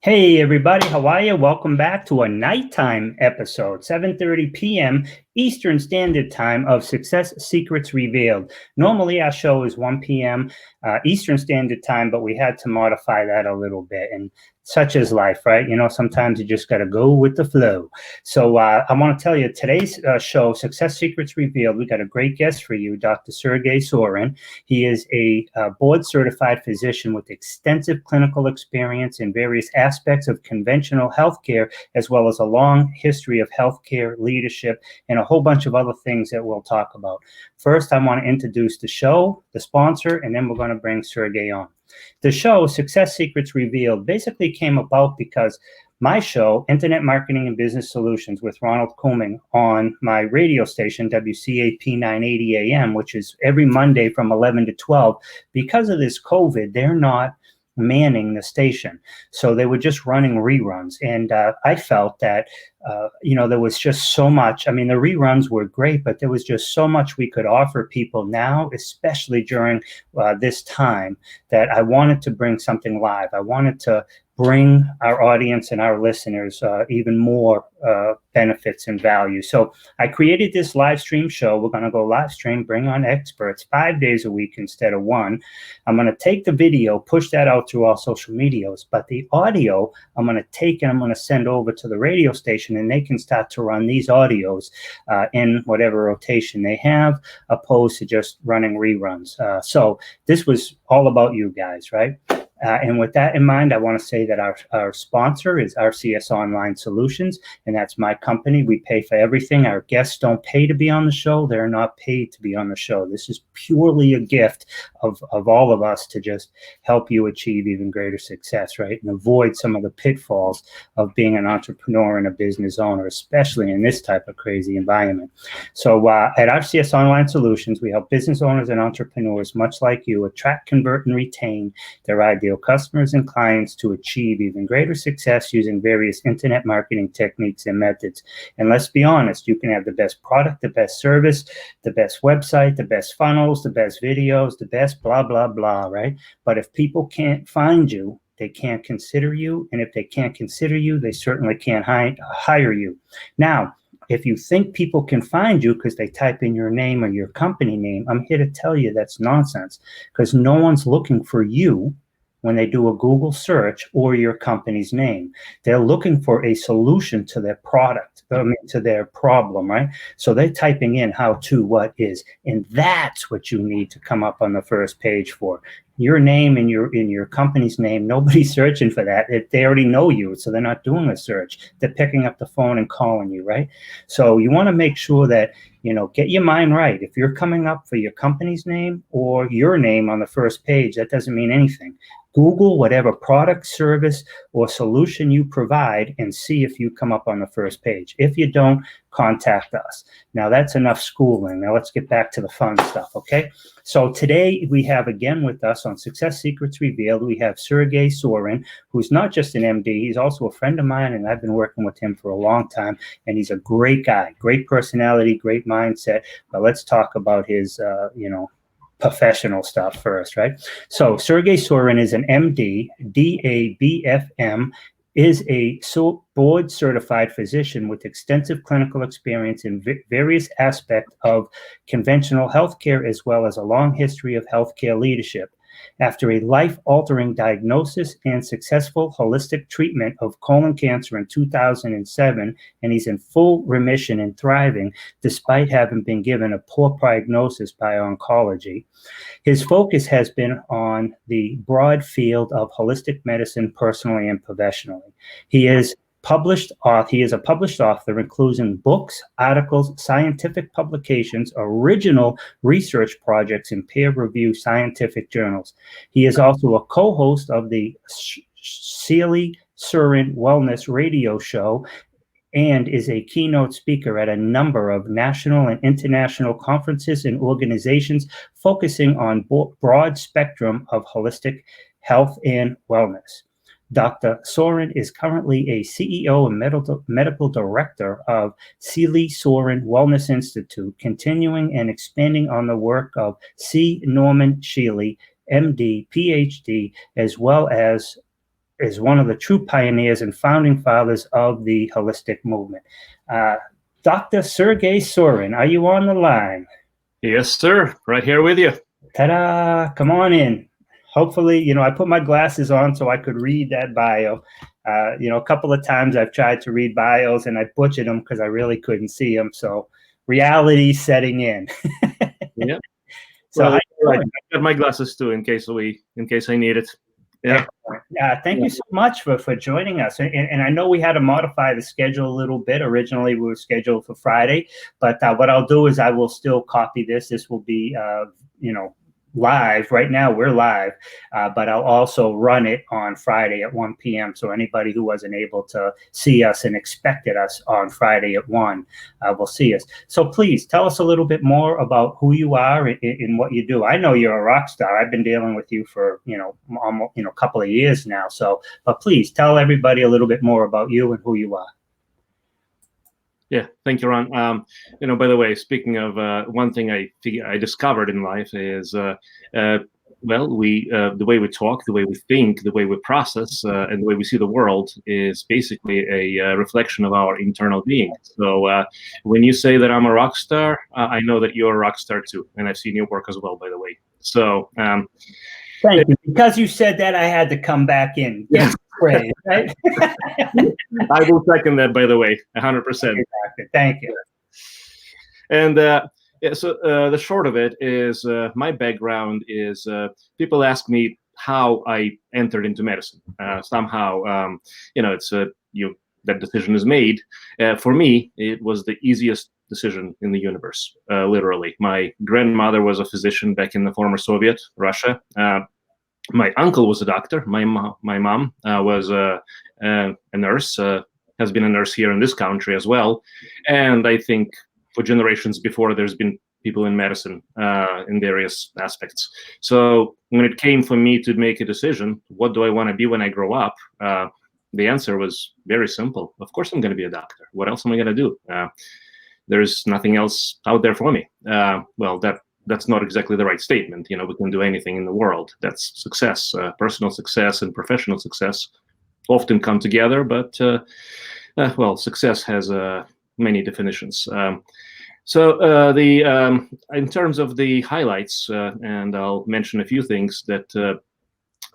Hey everybody, how are you? Welcome back to a nighttime episode, 7:30 p.m. Eastern Standard Time of Success Secrets Revealed. Normally our show is 1 p.m. Eastern Standard Time, but we had to modify that a little bit, and such is life, right? You know, sometimes you just got to go with the flow. So I want to tell you, today's show, Success Secrets Revealed, we got a great guest for you, Dr. Sergey Sorin. He is a board-certified physician with extensive clinical experience in various aspects of conventional healthcare, as well as a long history of healthcare leadership and a whole bunch of other things that we'll talk about. First, I want to introduce the show, the sponsor, and then we're going to bring Sergey on. The show, Success Secrets Revealed, basically came about because my show, Internet Marketing and Business Solutions with Ronald Couming, on my radio station, WCAP 980 AM, which is every Monday from 11 to 12, because of this COVID, they're not manning the station. So they were just running reruns. And I felt that, there was just so much. I mean, the reruns were great, but there was just so much we could offer people now, especially during this time, that I wanted to bring something live. I wanted to bring our audience and our listeners even more benefits and value. So I created this live stream show. We're going to go live stream, bring on experts 5 days a week instead of one. I'm going to take the video, push that out through all social medias, but the audio I'm going to take and I'm going to send over to the radio station, and they can start to run these audios in whatever rotation they have, opposed to just running reruns. So this was all about you guys, right? And with that in mind, I want to say that our sponsor is RCS Online Solutions, and that's my company. We pay for everything. Our guests don't pay to be on the show. They're not paid to be on the show. This is purely a gift of all of us to just help you achieve even greater success, right? And avoid some of the pitfalls of being an entrepreneur and a business owner, especially in this type of crazy environment. So at RCS Online Solutions, we help business owners and entrepreneurs, much like you, attract, convert, and retain their ideal customers and clients to achieve even greater success using various internet marketing techniques and methods. And let's be honest, you can have the best product, the best service, the best website, the best funnels, the best videos, the best blah, blah, blah, right? But if people can't find you, they can't consider you. And if they can't consider you, they certainly can't hire you. Now, if you think people can find you because they type in your name or your company name, I'm here to tell you that's nonsense, because no one's looking for you when they do a Google search or your company's name. They're looking for a solution to their product, to their problem, right? So they're typing in how to, what is, and that's what you need to come up on the first page for. Your name and your company's name, nobody's searching for that. They already know you, so they're not doing a search. They're picking up the phone and calling you, right? So you want to make sure that, get your mind right. If you're coming up for your company's name or your name on the first page, that doesn't mean anything. Google whatever product, service, or solution you provide and see if you come up on the first page. If you don't, contact us. Now, that's enough schooling. Now, let's get back to the fun stuff, okay? So today we have again with us on Success Secrets Revealed, we have Sergey Sorin, who's not just an MD, he's also a friend of mine, and I've been working with him for a long time, and he's a great guy, great personality, great mindset. But let's talk about his, professional stuff first, right? So Sergey Sorin is an MD, DABFM, is a board certified physician with extensive clinical experience in various aspects of conventional healthcare, as well as a long history of healthcare leadership. After a life-altering diagnosis and successful holistic treatment of colon cancer in 2007, and he's in full remission and thriving despite having been given a poor prognosis by oncology. His focus has been on the broad field of holistic medicine, personally and professionally. He is a published author, including books, articles, scientific publications, original research projects, and peer-reviewed scientific journals. He is also a co-host of the Shealy-Sorin Wellness radio show and is a keynote speaker at a number of national and international conferences and organizations focusing on broad spectrum of holistic health and wellness. Dr. Sorin is currently a CEO and medical director of Shealy-Sorin Wellness Institute, continuing and expanding on the work of C. Norman Shealy, MD, PhD, as well as is one of the true pioneers and founding fathers of the holistic movement. Dr. Sergey Sorin, are you on the line? Yes, sir. Right here with you. Ta-da! Come on in. Hopefully, I put my glasses on so I could read that bio. A couple of times I've tried to read bios and I butchered them because I really couldn't see them. So reality setting in. Yeah. So well, I got my glasses too in case I need it. Yeah. Thank you so much for joining us. And I know we had to modify the schedule a little bit. Originally, we were scheduled for Friday, but what I'll do is I will still copy this. This will be, live. Right now, we're live, but I'll also run it on Friday at 1 p.m. So anybody who wasn't able to see us and expected us on Friday at 1 will see us. So please tell us a little bit more about who you are and what you do. I know you're a rock star. I've been dealing with you for almost a couple of years now. So, but please tell everybody a little bit more about you and who you are. Yeah, thank you, Ron. By the way, speaking of one thing I discovered in life is, the way we talk, the way we think, the way we process, and the way we see the world is basically a reflection of our internal being. So when you say that I'm a rock star, I know that you're a rock star too, and I've seen your work as well, by the way. So thank you. Because you said that, I had to come back in. Yes. Praise, right? I will second that, by the way, 100%. Exactly. Thank you. And so the short of it is, my background is, people ask me how I entered into medicine. Somehow, it's that decision is made. For me, it was the easiest decision in the universe, literally. My grandmother was a physician back in the former Soviet Russia. My uncle was a doctor. My mom was a nurse, has been a nurse here in this country as well. And I think for generations before, there's been people in medicine in various aspects. So when it came for me to make a decision, what do I want to be when I grow up? The answer was very simple. Of course, I'm going to be a doctor. What else am I going to do? There's nothing else out there for me. That's not exactly the right statement. We can do anything in the world. That's success. Personal success and professional success often come together, but success has many definitions. In terms of the highlights, and I'll mention a few things that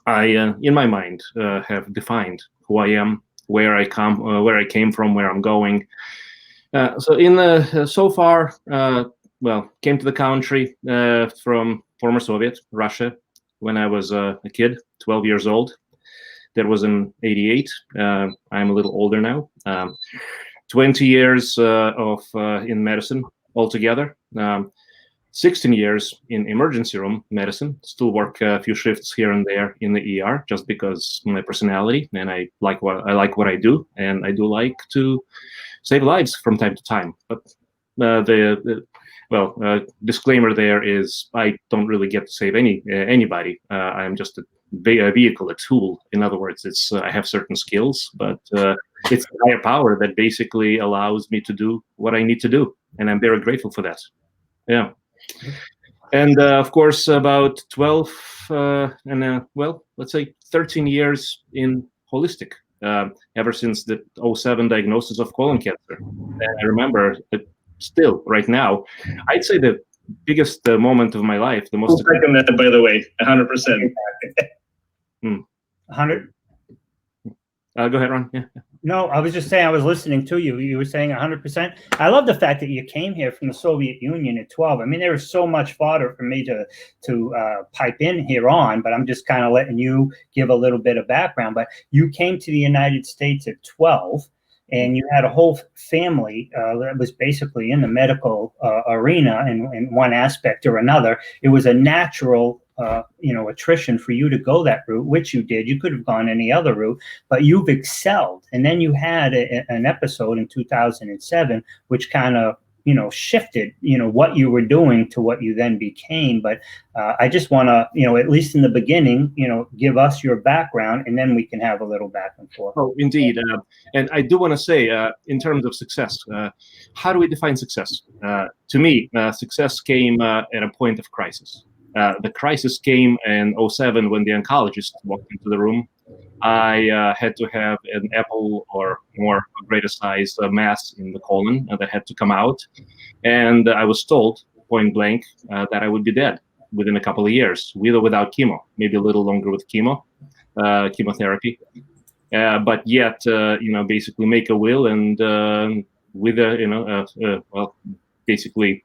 I, in my mind, have defined who I am, where I came from, where I'm going. Came to the country from former Soviet Russia when I was a kid, 12 years old. That was in '88. I'm a little older now. 20 years in medicine altogether. 16 years in emergency room medicine. Still work a few shifts here and there in the ER, just because my personality, and I like what I do, and I do like to save lives from time to time. But disclaimer there is I don't really get to save anybody. I'm just a vehicle, a tool. In other words, I have certain skills, but it's a higher power that basically allows me to do what I need to do, and I'm very grateful for that. Yeah. And of course, about 12 let's say 13 years in holistic, ever since the 2007 diagnosis of colon cancer. And I remember that still right now, I'd say the biggest moment of my life, the most. Second that, by the way, 100%. 100. Go ahead, Ron. Yeah. No, I was just saying, I was listening to you. You were saying 100%. I love the fact that you came here from the Soviet Union at 12. I mean, there is so much fodder for me to pipe in here on, but I'm just kind of letting you give a little bit of background. But you came to the United States at 12, and you had a whole family that was basically in the medical arena in one aspect or another. It was a natural attrition for you to go that route, which you did. You could have gone any other route, but you've excelled. And then you had an episode in 2007, which kind of, shifted, what you were doing to what you then became. But I just want to, at least in the beginning, give us your background, and then we can have a little back and forth. Oh, indeed. And I do want to say, in terms of success, how do we define success? To me, success came at a point of crisis. The crisis came in '07 when the oncologist walked into the room. I had to have an apple or more greater size mass in the colon that had to come out. And I was told point blank that I would be dead within a couple of years, with or without chemo, maybe a little longer with chemotherapy. But yet, basically make a will and with a, basically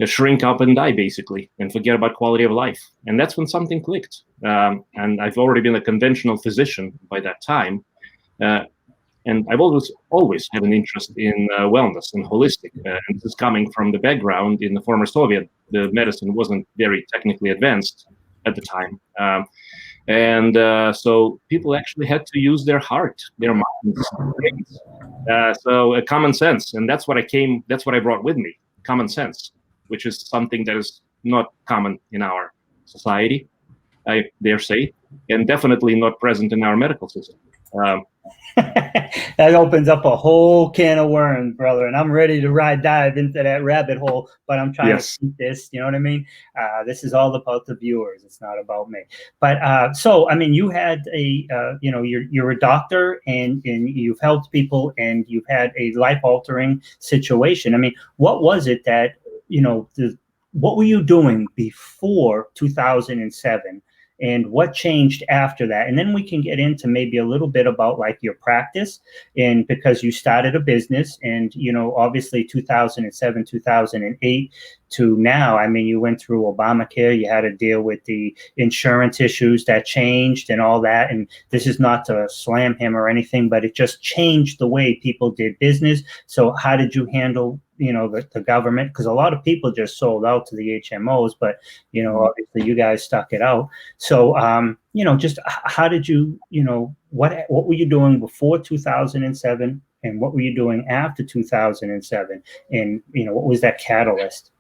shrink up and die, basically, and forget about quality of life. And that's when something clicked. And I've already been a conventional physician by that time. And I've always had an interest in wellness and holistic. And this is coming from the background in the former Soviet. The medicine wasn't very technically advanced at the time. So people actually had to use their heart, their minds, brains. So common sense. And that's what I brought with me, common sense, which is something that is not common in our society, I dare say, and definitely not present in our medical system. That opens up a whole can of worms, brother, and I'm ready to dive into that rabbit hole, but I'm trying to keep this, you know what I mean? This is all about the viewers. It's not about me. But so, I mean, you had you're a doctor and you've helped people and you've had a life-altering situation. I mean, what was it that, what were you doing before 2007? And what changed after that? And then we can get into maybe a little bit about like your practice, and because you started a business and, obviously 2007, 2008 to now, I mean, you went through Obamacare, you had to deal with the insurance issues that changed and all that. And this is not to slam him or anything, but it just changed the way people did business. So how did you handle the government? Because a lot of people just sold out to the HMOs, but obviously you guys stuck it out. So just how did you what were you doing before 2007 and what were you doing after 2007, and what was that catalyst?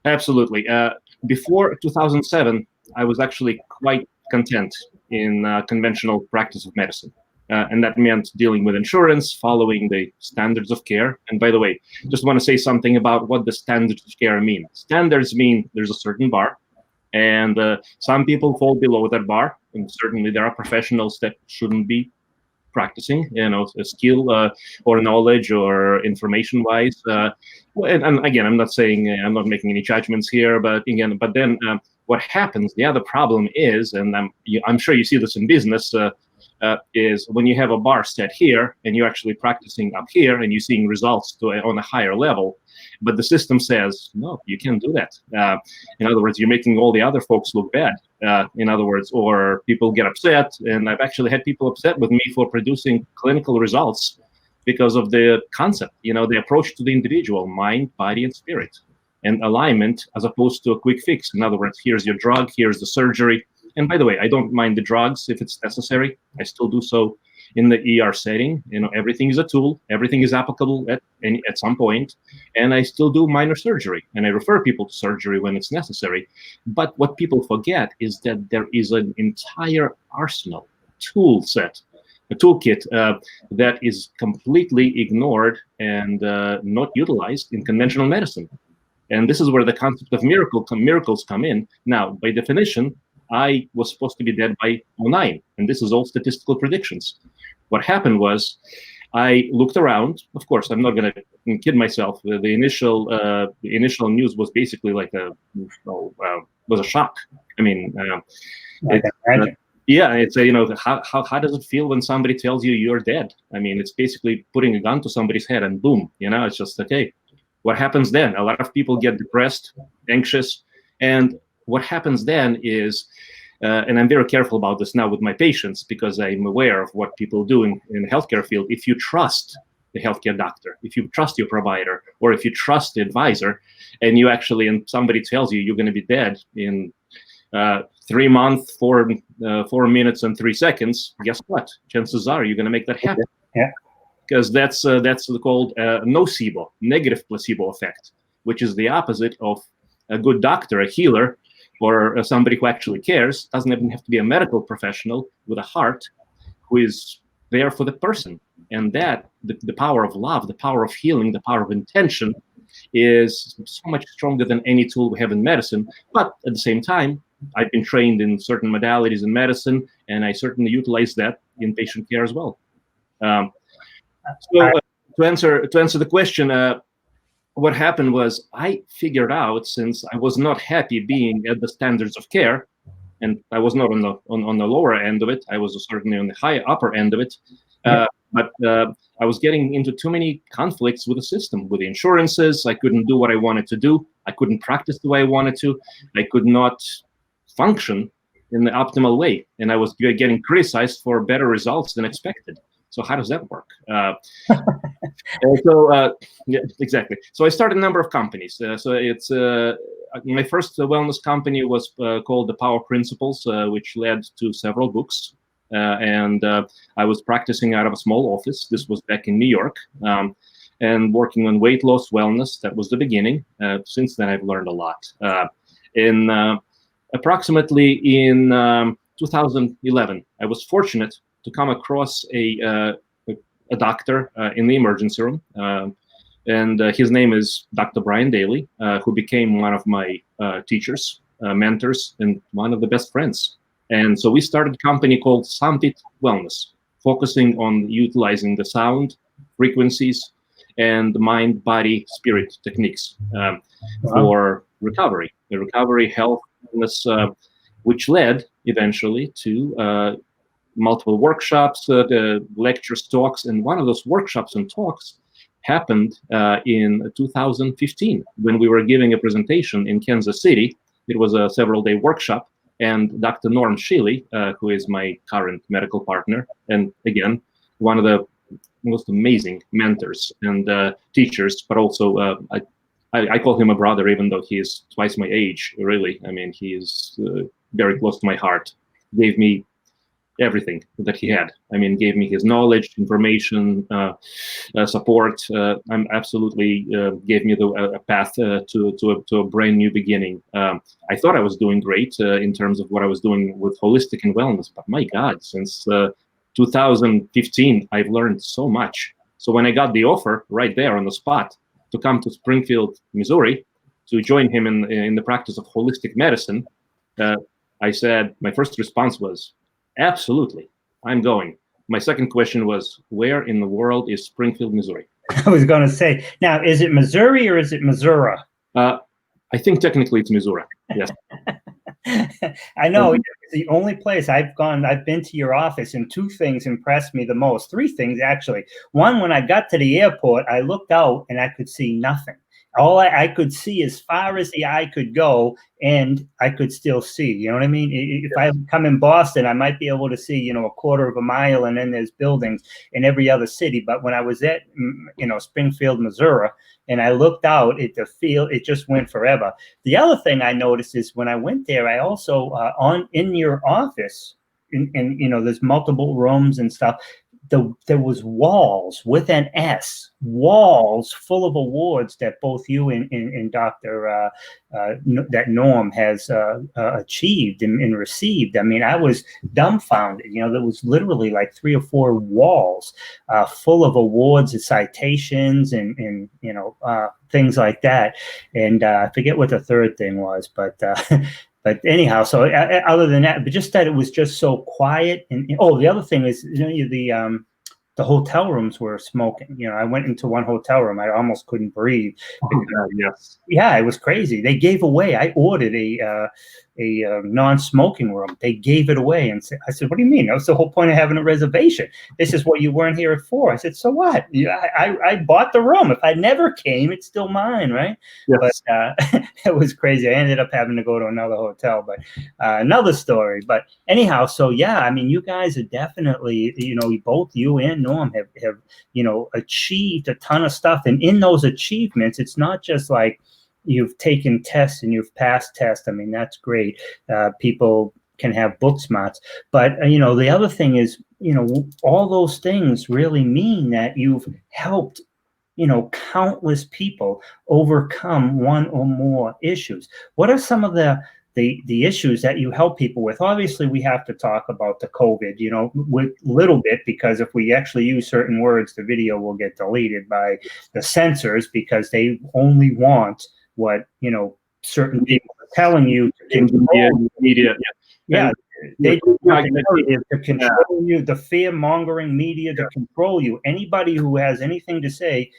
Absolutely. Before 2007, I was actually quite content in conventional practice of medicine. And that meant dealing with insurance, following the standards of care. And by the way, just want to say something about what the standards of care mean. Standards mean there's a certain bar, and some people fall below that bar. And certainly there are professionals that shouldn't be practicing, a skill or knowledge or information-wise. And again, I'm not saying, I'm not making any judgments here, but then what happens, the other problem is, and I'm sure you see this in business, is when you have a bar set here and you're actually practicing up here and you're seeing results on a higher level, but the system says, no, you can't do that. In other words, you're making all the other folks look bad, in other words, or people get upset. And I've actually had people upset with me for producing clinical results because of the concept, the approach to the individual, mind, body, and spirit, and alignment as opposed to a quick fix. In other words, here's your drug, here's the surgery. And by the way, I don't mind the drugs if it's necessary. I still do so in the ER setting. Everything is a tool. Everything is applicable at some point. And I still do minor surgery. And I refer people to surgery when it's necessary. But what people forget is that there is an entire arsenal, tool set, a toolkit that is completely ignored and not utilized in conventional medicine. And this is where the concept of miracles come in. Now, by definition, I was supposed to be dead by 2009, and this is all statistical predictions. What happened was, I looked around. Of course, I'm not going to kid myself. The initial news was basically like was a shock. I mean, it's how does it feel when somebody tells you you're dead? I mean, it's basically putting a gun to somebody's head and boom, it's just okay. What happens then? A lot of people get depressed, anxious, and what happens then is, and I'm very careful about this now with my patients because I'm aware of what people do in the healthcare field. If you trust the healthcare doctor, if you trust your provider, or if you trust the advisor, and somebody tells you you're going to be dead in 3 months, 4 minutes, and 3 seconds, guess what? Chances are you're going to make that happen. Yeah. Because that's called nocebo, negative placebo effect, which is the opposite of a good doctor, a healer, or somebody who actually cares. Doesn't even have to be a medical professional with a heart who is there for the person. And that, the power of love, the power of healing, the power of intention is so much stronger than any tool we have in medicine. But at the same time, I've been trained in certain modalities in medicine, and I certainly utilize that in patient care as well. So to answer the question, what happened was I figured out, since I was not happy being at the standards of care, and I was not on the lower end of it. I was certainly on the upper end of it. But I was getting into too many conflicts with the system, with the insurances. I couldn't do what I wanted to do. I couldn't practice the way I wanted to. I could not function in the optimal way, and I was getting criticized for better results than expected. So how does that work? Yeah, exactly. So I started a number of companies. So it's my first wellness company was called The Power Principles, which led to several books. And I was practicing out of a small office. This was back in New York, and working on weight loss wellness. That was the beginning. Since then, I've learned a lot. Approximately in 2011, I was fortunate to come across a doctor in the emergency room, and his name is Dr. Brian Daly, who became one of my teachers, mentors, and one of the best friends. And so we started a company called Untitled Wellness, focusing on utilizing the sound frequencies and mind, body, spirit techniques for recovery, health, wellness, which led eventually to multiple workshops, lectures, talks, and one of those workshops and talks happened in 2015 when we were giving a presentation in Kansas City. It was a several-day workshop, and Dr. Norm Shealy, who is my current medical partner, and again, one of the most amazing mentors and teachers, but also I call him a brother, even though he is twice my age, really. I mean, he is very close to my heart. Gave me everything that he had. I mean, gave me his knowledge, information, support. I'm absolutely gave me a path to a brand new beginning. I thought I was doing great in terms of what I was doing with holistic and wellness, but my God, since 2015, I've learned so much. So when I got the offer right there on the spot to come to Springfield, Missouri, to join him in the practice of holistic medicine, I said, my first response was, absolutely, I'm going. My second question was, where in the world is Springfield, Missouri? I was going to say, now, is it Missouri or is it Missouri? I think technically it's Missouri, yes. I know, it's the only place I've been to your office, and two things impressed me the most. Three things, actually. One, when I got to the airport, I looked out and I could see nothing. All I could see as far as the eye could go, and I could still see. You know what I mean? If I come in Boston, I might be able to see, a quarter of a mile, and then there's buildings in every other city. But when I was at, Springfield, Missouri, and I looked out at the field, it just went forever. The other thing I noticed is when I went there, I also in your office, and there's multiple rooms and stuff. There was walls with an S, walls full of awards that both you and Dr. That Norm has achieved and received. I mean, I was dumbfounded. There was literally like 3 or 4 walls full of awards and citations and things like that. And I forget what the third thing was, but but anyhow, so other than that, but just that it was just so quiet. And the other thing is, the hotel rooms were smoking. I went into one hotel room, I almost couldn't breathe. Yes. Yeah, it was crazy. They gave away. I ordered a non-smoking room. They gave it away, and I said, "What do you mean? That was the whole point of having a reservation. This is what you weren't here for." I said, "So what? I bought the room. If I never came, it's still mine, right?" Yes. But it was crazy. I ended up having to go to another hotel, but another story. But anyhow, so yeah, I mean, you guys are definitely, both you and Norm have achieved a ton of stuff, and in those achievements, it's not just like you've taken tests and you've passed tests. I mean, that's great. People can have book smarts, but the other thing is, all those things really mean that you've helped, countless people overcome one or more issues. What are some of the the issues that you help people with. Obviously, we have to talk about the COVID, with little bit, because if we actually use certain words, the video will get deleted by the censors, because they only want what, certain people are telling you to control media. Yeah, they do want the narrative to control you, the fear-mongering media to control you. Anybody who has anything to say,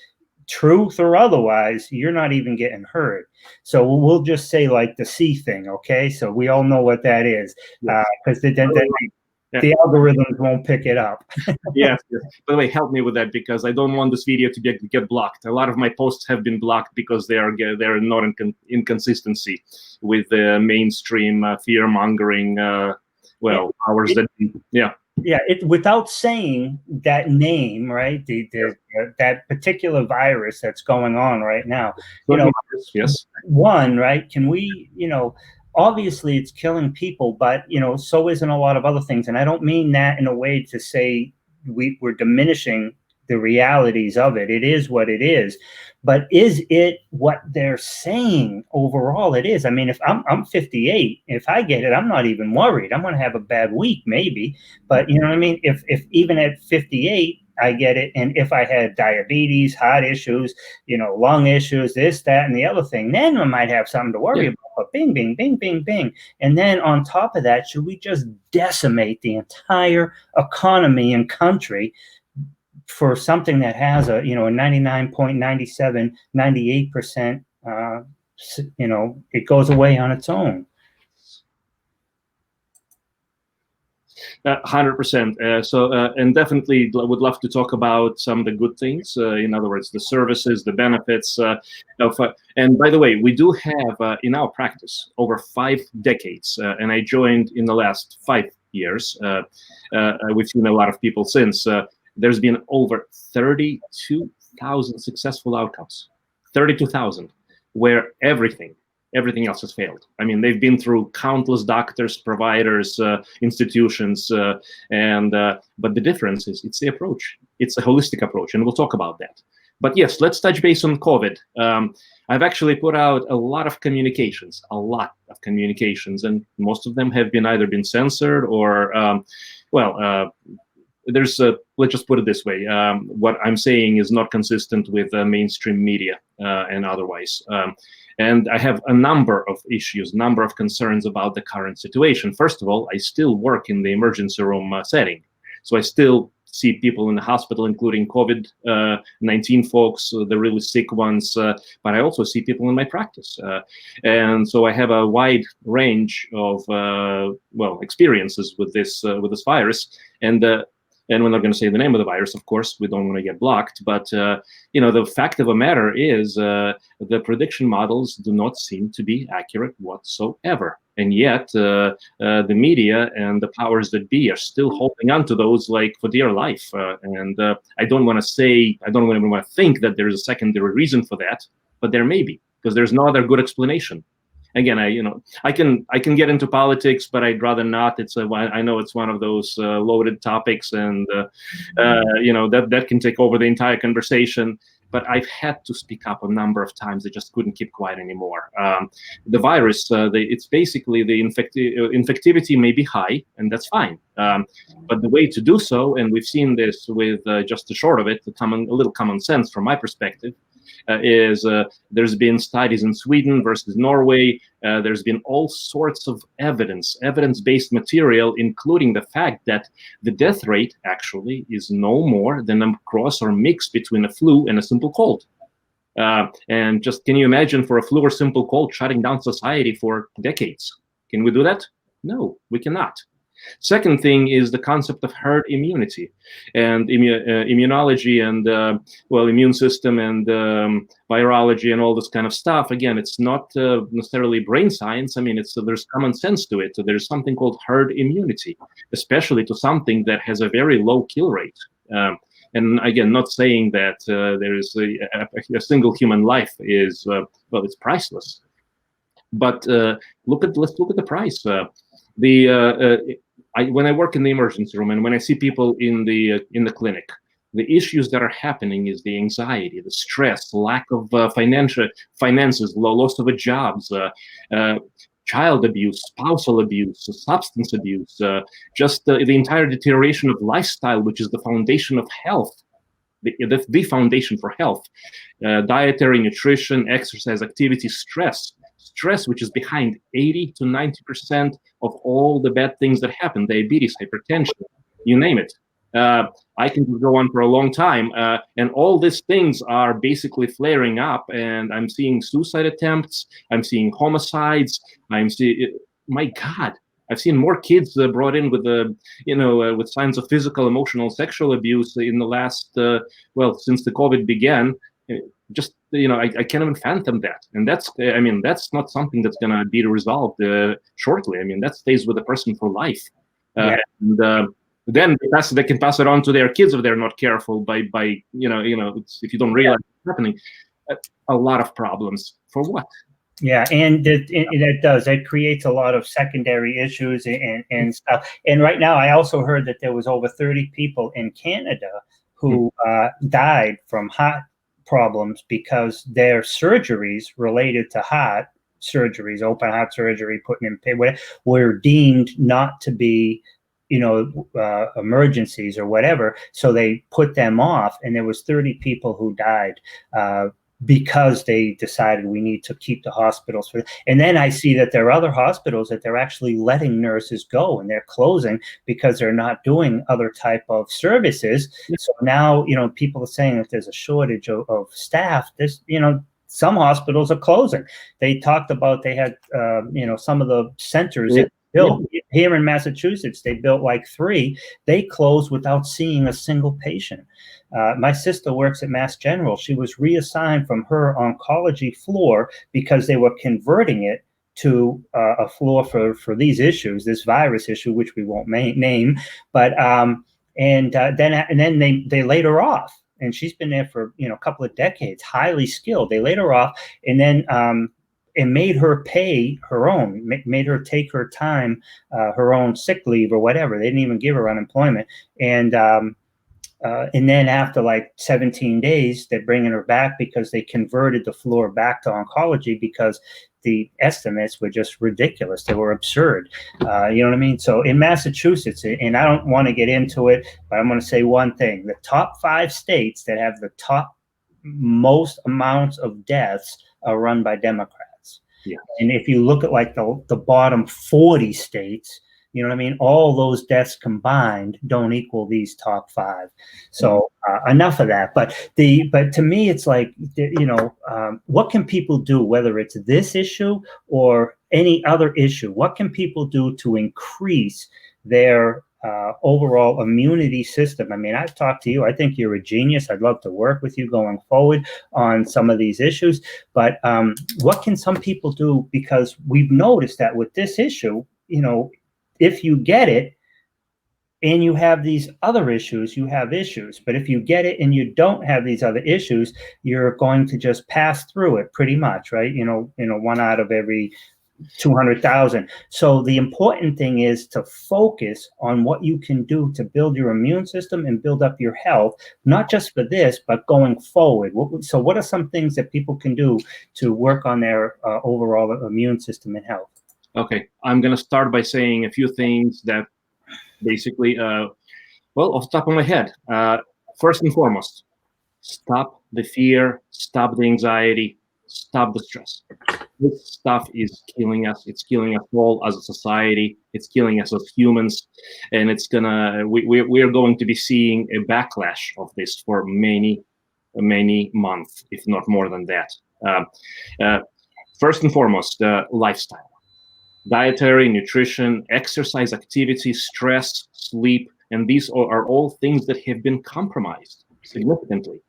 truth or otherwise, you're not even getting heard. So we'll just say like the C thing, okay? So we all know what that is, because the algorithms won't pick it up. Yes. By the way, help me with that, because I don't want this video to get blocked. A lot of my posts have been blocked because they're not in inconsistency with the mainstream fear-mongering powers that without saying that name, right? That particular virus that's going on right now. Yes. One, right? Can we, obviously it's killing people, but so isn't a lot of other things. And I don't mean that in a way to say we're diminishing the realities of it. It is what it is. But is it what they're saying overall? It is. I mean, if I'm 58, if I get it, I'm not even worried. I'm going to have a bad week, maybe. But you know what I mean? If even at 58, I get it. And if I had diabetes, heart issues, lung issues, this, that, and the other thing, then I might have something to worry about. But bing, bing, bing, bing, bing. And then on top of that, should we just decimate the entire economy and country for something that has a 99.97, 98%, it goes away on its own? 100%. And definitely would love to talk about some of the good things. In other words, the services, the benefits. And by the way, we do have in our practice over 5 decades, and I joined in the last 5 years. We've seen a lot of people since. There's been over 32,000 successful outcomes, 32,000, where everything else has failed. I mean, they've been through countless doctors, providers, institutions, but the difference is it's the approach. It's a holistic approach, and we'll talk about that. But yes, let's touch base on COVID. I've actually put out a lot of communications, and most of them have either been censored or, let's just put it this way. What I'm saying is not consistent with mainstream media and otherwise. And I have a number of issues, number of concerns about the current situation. First of all, I still work in the emergency room setting. So I still see people in the hospital, including COVID-19 folks, the really sick ones, but I also see people in my practice. And so I have a wide range of, experiences with this virus. And we're not going to say the name of the virus, of course. We don't want to get blocked. But, the fact of the matter is the prediction models do not seem to be accurate whatsoever. And yet the media and the powers that be are still holding on to those like for dear life. And I don't want to think that there's a secondary reason for that, but there may be, because there's no other good explanation. Again, I can get into politics, but I'd rather not. I know it's one of those loaded topics, and that can take over the entire conversation. But I've had to speak up a number of times. I just couldn't keep quiet anymore. The virus, it's basically the infectivity may be high, and that's fine. But the way to do so, and we've seen this with just the short of it, a little common sense from my perspective, is there's been studies in Sweden versus Norway. There's been all sorts of evidence-based material, including the fact that the death rate actually is no more than a cross or mix between a flu and a simple cold. And just can you imagine for a flu or simple cold shutting down society for decades? Can we do that? No, we cannot. Second thing is the concept of herd immunity, and immunology and immune system and virology and all this kind of stuff. Again, it's not necessarily brain science. I mean, there's common sense to it. So there's something called herd immunity, especially to something that has a very low kill rate. And again, not saying that there is a single human life is it's priceless. But let's look at the price. When I work in the emergency room and when I see people in the clinic, the issues that are happening is the anxiety, the stress, lack of finances, loss of a jobs, child abuse, spousal abuse, substance abuse, just the entire deterioration of lifestyle, which is the foundation of health, the foundation for health. Dietary, nutrition, exercise, activity, stress, which is behind 80 to 90% of all the bad things that happen, diabetes, hypertension, you name it. I can go on for a long time, and all these things are basically flaring up, and I'm seeing suicide attempts, I'm seeing homicides, my God, I've seen more kids brought in with with signs of physical, emotional, sexual abuse in the last, since the COVID began. Just I can't even fathom that, and that's not something that's gonna be resolved shortly. I mean, that stays with the person for life, and then they can pass it on to their kids if they're not careful. By if you don't realize what's happening, a lot of problems for what? Yeah, and that creates a lot of secondary issues and stuff. And right now, I also heard that there was over 30 people in Canada who died from heart problems because their surgeries related to heart surgeries, open heart surgery, putting in pain, were deemed not to be emergencies or whatever, so they put them off, and there was 30 people who died because they decided we need to keep the hospitals for. And then I see that there are other hospitals that they're actually letting nurses go, and they're closing because they're not doing other type of services. So now people are saying that there's a shortage of staff. There's some hospitals are closing. They talked about they had some of the centers that built here in Massachusetts, they built like 3. They closed without seeing a single patient. My sister works at Mass General. She was reassigned from her oncology floor because they were converting it to a floor for these issues, this virus issue, which we won't name. But then they laid her off, and she's been there for a couple of decades, highly skilled. They laid her off, and then and made her pay her own, made her take her time, her own sick leave or whatever. They didn't even give her unemployment. And then after like 17 days, they're bringing her back because they converted the floor back to oncology because the estimates were just ridiculous. They were absurd. You know what I mean? So in Massachusetts, and I don't want to get into it, but I'm going to say one thing. The top 5 states that have the top most amounts of deaths are run by Democrats. Yeah. And if you look at like the bottom 40 states, you know what I mean? All those deaths combined don't equal these top 5. So enough of that. But to me, it's like, what can people do, whether it's this issue or any other issue? What can people do to increase their overall immunity system? I mean, I've talked to you. I think you're a genius. I'd love to work with you going forward on some of these issues. But what can some people do? Because we've noticed that with this issue, if you get it and you have these other issues, you have issues. But if you get it and you don't have these other issues, you're going to just pass through it pretty much, right? 1 out of every 200,000. So the important thing is to focus on what you can do to build your immune system and build up your health, not just for this, but going forward. So what are some things that people can do to work on their overall immune system and health? Okay, I'm going to start by saying a few things that basically, off the top of my head, first and foremost, stop the fear, stop the anxiety, stop the stress. This stuff is killing us. It's killing us all as a society. It's killing us as humans, and we're going to be seeing a backlash of this for many months, if not more than that. First and foremost, lifestyle. Dietary, nutrition, exercise, activity, stress, sleep, and these are all things that have been compromised significantly.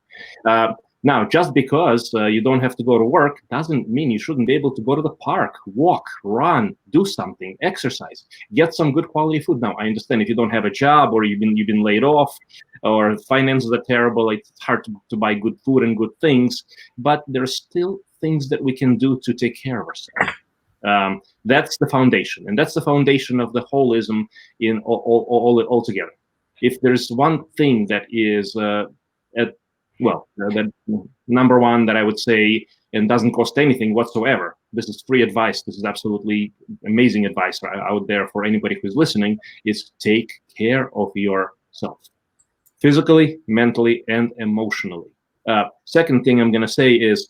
Now, just because you don't have to go to work doesn't mean you shouldn't be able to go to the park, walk, run, do something, exercise, get some good quality food. Now, I understand if you don't have a job or you've been laid off or finances are terrible, it's hard to buy good food and good things, but there's still things that we can do to take care of ourselves. That's the foundation, and that's the foundation of the holism in all together. If there's one thing that is that number one that I would say and doesn't cost anything whatsoever, this is free advice. This is absolutely amazing advice out there for anybody who's listening, is take care of yourself, physically, mentally, and emotionally. Second thing I'm going to say is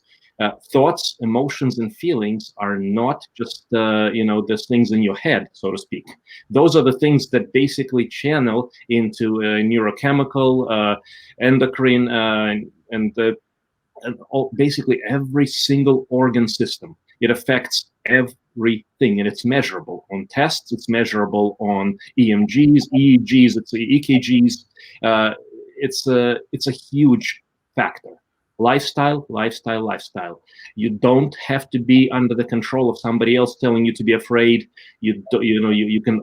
thoughts, emotions, and feelings are not just these things in your head, so to speak. Those are the things that basically channel into neurochemical, endocrine, and basically every single organ system. It affects everything, and it's measurable on tests. It's measurable on EMGs, EEGs, it's EKGs. It's a huge factor. Lifestyle. You don't have to be under the control of somebody else telling you to be afraid. You can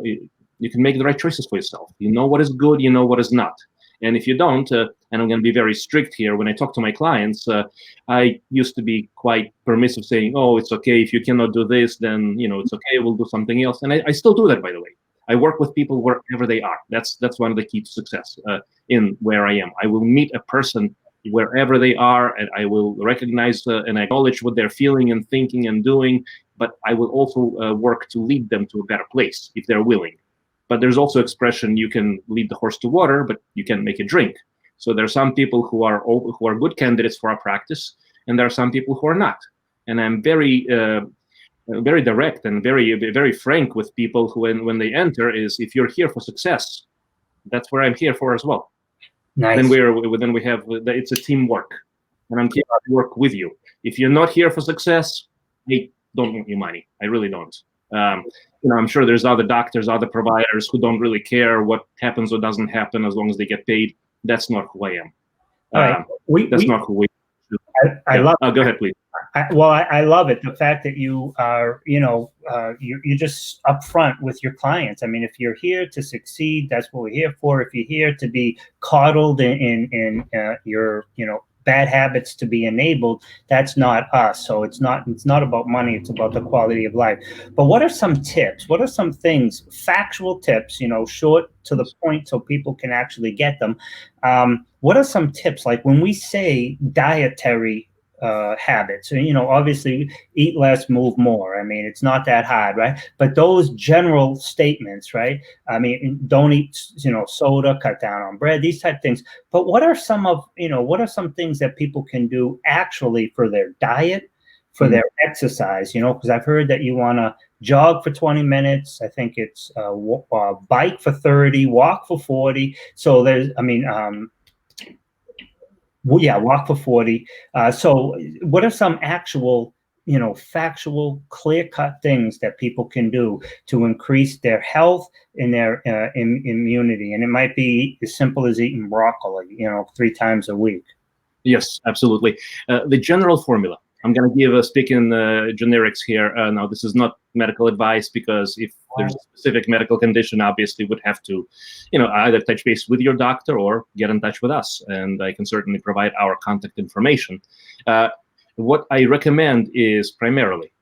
make the right choices for yourself. You know what is good. You know what is not. And if you don't, and I'm going to be very strict here, when I talk to my clients, I used to be quite permissive, saying, "Oh, it's okay if you cannot do this, then it's okay. We'll do something else." And I still do that, by the way. I work with people wherever they are. That's one of the keys to success in where I am. I will meet a person wherever they are, and I will recognize and acknowledge what they're feeling and thinking and doing. But I will also work to lead them to a better place if they're willing. But there's also expression, you can lead the horse to water, but you can't make it drink. So there are some people who are good candidates for our practice, and there are some people who are not. And I'm very direct and very frank with people who, when they enter, is if you're here for success, that's where I'm here for as well. Nice. Then we have it's a teamwork, and I'm here to work with you. If you're not here for success, I don't want your money. I really don't. I'm sure there's other doctors, other providers who don't really care what happens or doesn't happen as long as they get paid. That's not who I am. That's not who we are. I love it. Go ahead, please. I love it. The fact that you are, you're just upfront with your clients. I mean, if you're here to succeed, that's what we're here for. If you're here to be coddled in your, bad habits to be enabled, that's not us. So it's not about money, it's about the quality of life. But what are some tips? What are some things, factual tips, short to the point so people can actually get them? What are some tips, like when we say dietary habits, obviously eat less, move more. I mean, it's not that hard, right? But those general statements, right? I mean, don't eat, soda, cut down on bread, these type of things. But what are some things that people can do actually for their diet, for their exercise, because I've heard that you want to jog for 20 minutes. I think it's bike for 30, walk for 40. So walk for 40. So what are some actual, factual, clear-cut things that people can do to increase their health and their immunity? And it might be as simple as eating broccoli, 3 times a week. Yes, absolutely. The general formula. I'm going to give speaking generics here. Now, this is not medical advice, because if there's a specific medical condition, obviously would have to, either touch base with your doctor or get in touch with us. And I can certainly provide our contact information. What I recommend is primarily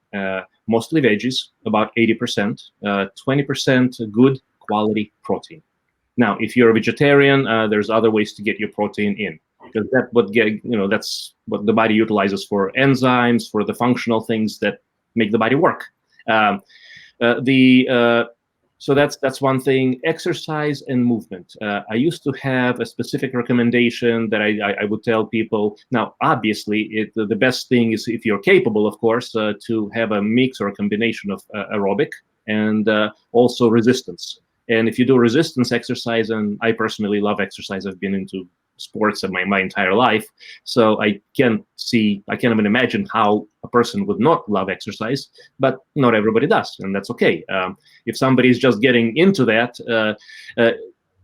mostly veggies, about 80%, 20% good quality protein. Now, if you're a vegetarian, there's other ways to get your protein in, because that's what the body utilizes for enzymes, for the functional things that make the body work. So that's one thing. Exercise and movement. I used to have a specific recommendation that I would tell people. Now, obviously, the best thing is, if you're capable, of course, to have a mix or a combination of aerobic and also resistance. And if you do resistance exercise, and I personally love exercise, I've been into sports of my entire life, so I can't even imagine how a person would not love exercise, but not everybody does, and that's okay. If somebody is just getting into that,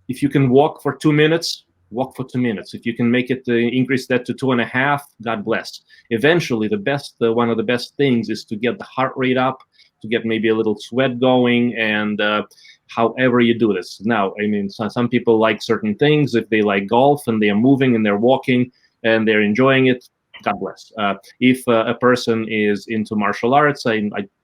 if you can walk for 2 minutes, walk for 2 minutes. If you can make it increase that to 2.5, God bless. Eventually, one of the best things is to get the heart rate up, to get maybe a little sweat going, and however you do this. Now, I mean, some people like certain things. If they like golf and they are moving and they're walking and they're enjoying it, God bless. If a person is into martial arts,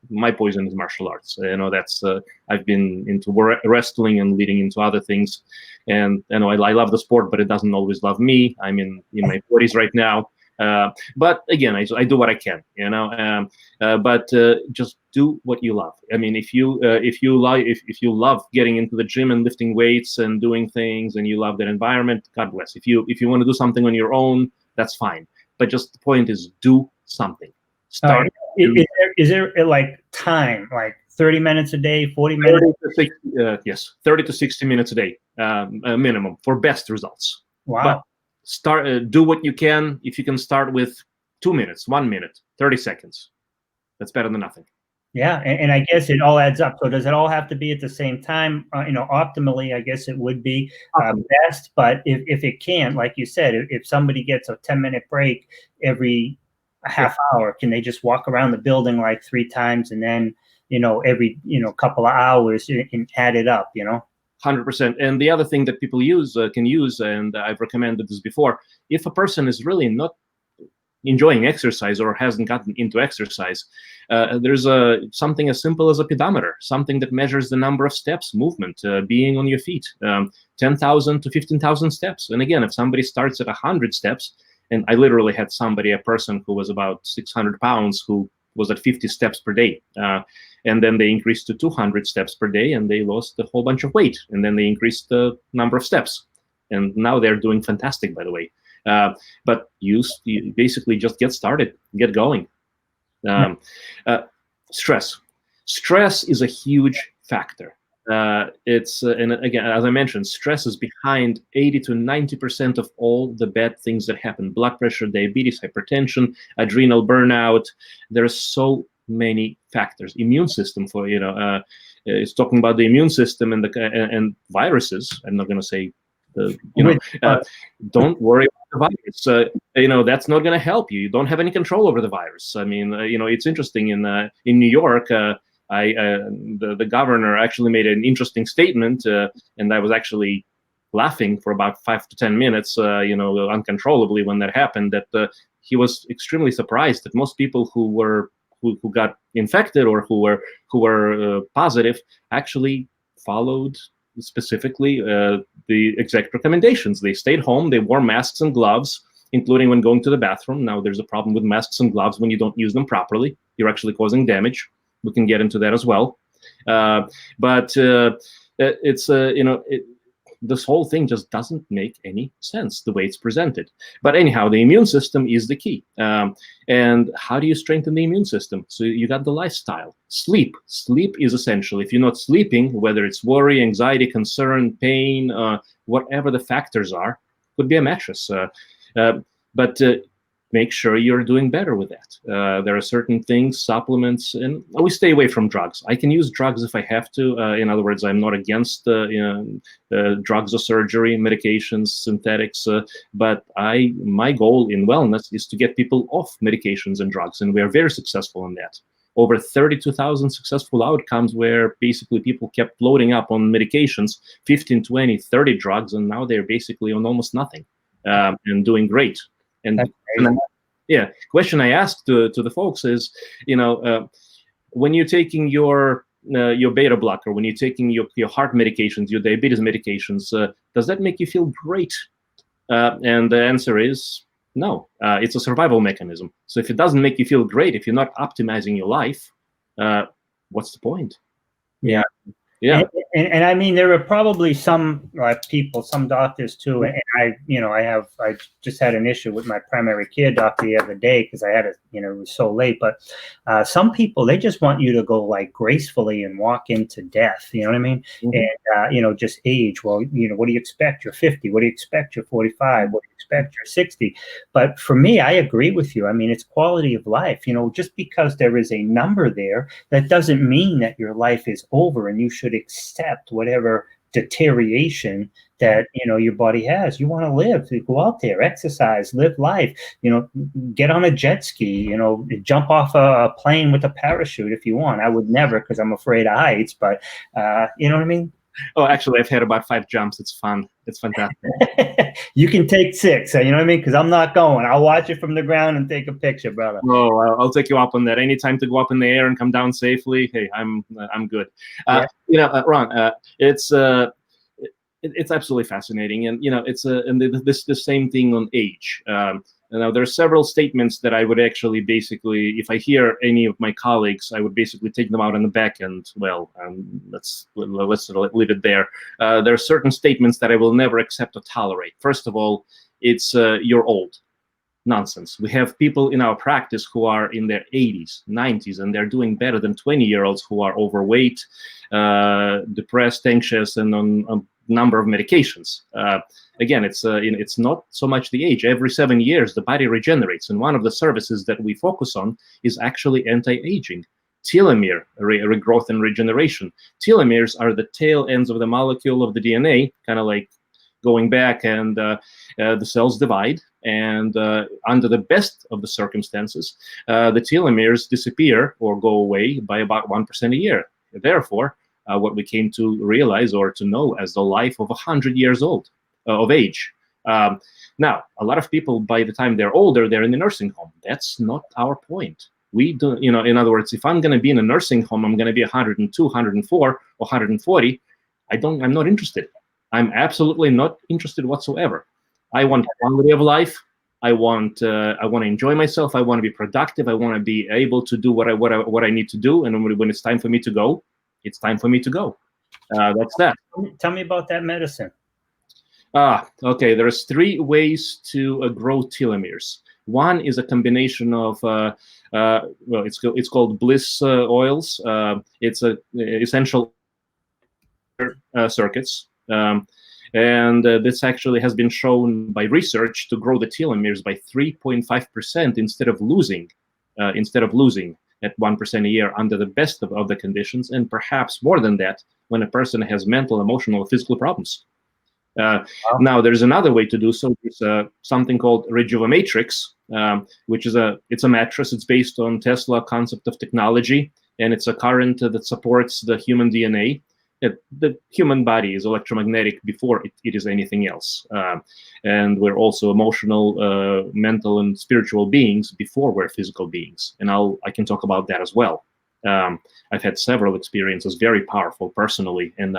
my poison is martial arts. That's I've been into wrestling and leading into other things, and I love the sport, but it doesn't always love me. I'm in my 40s right now, But again, I do what I can, but just do what you love. I mean, if you love getting into the gym and lifting weights and doing things, and you love that environment, God bless. If you want to do something on your own, that's fine. But just the point is, do something. Start. Is there like time, like 30 minutes a day, 40 minutes? 30 to 60 minutes a day, minimum, for best results. Wow. But start, do what you can. If you can start with 2 minutes, 1 minute, 30 seconds, that's better than nothing. Yeah, and I guess it all adds up. So does it all have to be at the same time? Optimally, I guess it would be best. But if it can't, like you said, if somebody gets a 10-minute break every half hour, can they just walk around the building like 3 times, and then every couple of hours and add it up? 100%. And the other thing that people can use, and I've recommended this before, if a person is really not enjoying exercise or hasn't gotten into exercise, there's something as simple as a pedometer, something that measures the number of steps, movement, being on your feet, 10,000 to 15,000 steps. And again, if somebody starts at 100 steps, and I literally had a person who was about 600 pounds who was at 50 steps per day. And then they increased to 200 steps per day, and they lost a whole bunch of weight. And then they increased the number of steps. And now they're doing fantastic, by the way. But you basically just get started, get going. Stress. Stress is a huge factor. And again, as I mentioned, stress is behind 80 to 90% of all the bad things that happen. Blood pressure, diabetes, hypertension, adrenal burnout. There are so many factors. Immune system, it's talking about the immune system and viruses. I'm not going to say don't worry about the virus. That's not going to help you. You don't have any control over the virus. I mean, it's interesting in New York. The governor actually made an interesting statement, and I was actually laughing for about 5 to 10 minutes, uncontrollably when that happened. That he was extremely surprised that most people who got infected or who were positive actually followed specifically the exact recommendations. They stayed home. They wore masks and gloves, including when going to the bathroom. Now, there's a problem with masks and gloves when you don't use them properly. You're actually causing damage. We can get into that as well. But it's this whole thing just doesn't make any sense the way it's presented. But anyhow, the immune system is the key. And how do you strengthen the immune system? So you got the lifestyle. Sleep. Sleep is essential. If you're not sleeping, whether it's worry, anxiety, concern, pain, whatever the factors are, could be a mattress. But make sure you're doing better with that. There are certain things, supplements, and we stay away from drugs. I can use drugs if I have to. In other words, I'm not against drugs or surgery, medications, synthetics. But my goal in wellness is to get people off medications and drugs, and we are very successful in that. Over 32,000 successful outcomes where basically people kept loading up on medications, 15, 20, 30 drugs, and now they're basically on almost nothing and doing great. And question I asked to the folks is, when you're taking your beta blocker, when you're taking your heart medications, your diabetes medications, does that make you feel great? And the answer is no. It's a survival mechanism. So if it doesn't make you feel great, if you're not optimizing your life, what's the point? Yeah. And I mean, there are probably some people, some doctors too. And I just had an issue with my primary care doctor the other day because I had it was so late. But some people, they just want you to go like gracefully and walk into death. You know what I mean? Mm-hmm. And just age. Well, what do you expect? You're 50. What do you expect? You're 45. What do you expect? You're 60. But for me, I agree with you. I mean, it's quality of life. Just because there is a number there, that doesn't mean that your life is over and you should accept whatever deterioration that your body has. You want to live, to go out there, exercise, live life, get on a jet ski, jump off a plane with a parachute if you want. I would never, because I'm afraid of heights, but you know what I mean? Oh, actually, I've had about 5 jumps. It's fun. It's fantastic. You can take 6, you know what I mean? Because I'm not going. I'll watch it from the ground and take a picture, brother. Oh, I'll take you up on that. Anytime to go up in the air and come down safely, hey, I'm good. Ron, it's absolutely fascinating, and it's the same thing on age. Now, there are several statements that I would actually basically, if I hear any of my colleagues, I would basically take them out on the back end. Well, let's leave it there. There are certain statements that I will never accept or tolerate. First of all, it's you're old. Nonsense. We have people in our practice who are in their 80s, 90s, and they're doing better than 20-year-olds who are overweight, depressed, anxious, and on a number of medications. Again, it's not so much the age. Every 7 years, the body regenerates, and one of the services that we focus on is actually anti-aging. Telomere regrowth and regeneration. Telomeres are the tail ends of the molecule of the DNA, kind of like going back, and the cells divide, and under the best of the circumstances, the telomeres disappear or go away by about 1% a year. Therefore, what we came to realize or to know as the life of 100 years old of age. Now, a lot of people, by the time they're older, they're in the nursing home. That's not our point. We do, in other words, if I'm going to be in a nursing home, I'm going to be 102, 104, or 140. I'm not interested. I'm absolutely not interested whatsoever. I want quality of life. I want to enjoy myself. I want to be productive. I want to be able to do what I need to do. And when it's time for me to go, it's time for me to go. That's that. Tell me about that medicine. Okay. There's 3 ways to grow telomeres. One is a combination of it's called bliss oils. It's essential circuits. And this actually has been shown by research to grow the telomeres by 3.5% instead of losing at 1% a year under the best of the conditions, and perhaps more than that when a person has mental, emotional, or physical problems. Now, there's another way to do so. It's something called Rejuvenatrix, which is it's a mattress. It's based on Tesla concept of technology, and it's a current that supports the human DNA. The human body is electromagnetic before it is anything else. And we're also emotional, mental, and spiritual beings before we're physical beings. And I can talk about that as well. I've had several experiences, very powerful personally, and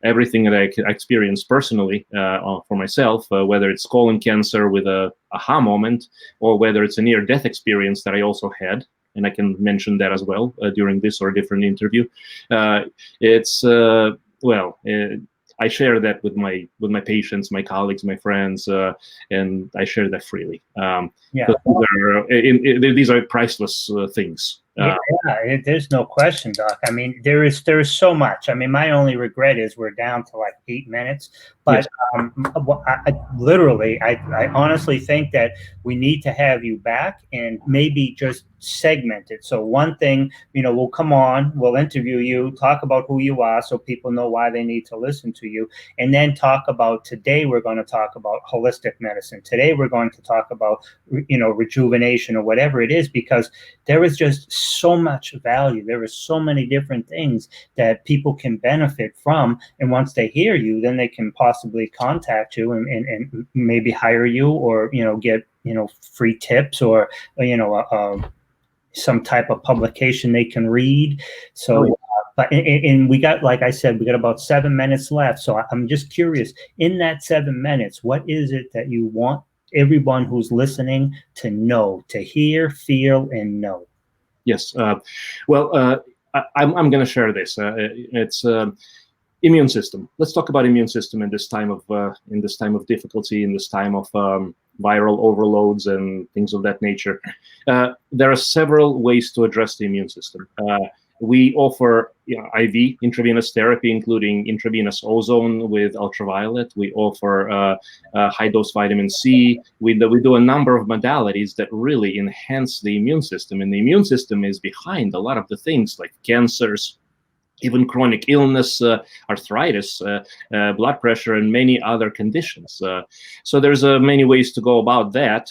everything that I experienced personally for myself, whether it's colon cancer with a aha moment, or whether it's a near-death experience that I also had, and I can mention that as well during this or a different interview. I share that with my patients, my colleagues, my friends, and I share that freely. These are priceless things. There's no question, Doc. I mean, there is so much. I mean, my only regret is we're down to like 8 minutes. But yes. I honestly think that we need to have you back and maybe just segment it. So one thing, we'll come on, we'll interview you, talk about who you are so people know why they need to listen to you, and then talk about today we're going to talk about holistic medicine. Today we're going to talk about, rejuvenation or whatever it is, because there is just so much value. There is so many different things that people can benefit from. And once they hear you, then they can possibly contact you and maybe hire you, or, get, free tips, or, some type of publication they can read. So, and we got, like I said, we got about 7 minutes left. So I'm just curious, in that 7 minutes, what is it that you want everyone who's listening to know, to hear, feel, and know? Yes. I'm going to share this. It's immune system. Let's talk about immune system in this time of difficulty, in this time of viral overloads and things of that nature. There are several ways to address the immune system. We offer IV intravenous therapy, including intravenous ozone with ultraviolet. We offer high-dose vitamin C. We do a number of modalities that really enhance the immune system. And the immune system is behind a lot of the things like cancers, even chronic illness, arthritis, blood pressure, and many other conditions. So there's many ways to go about that.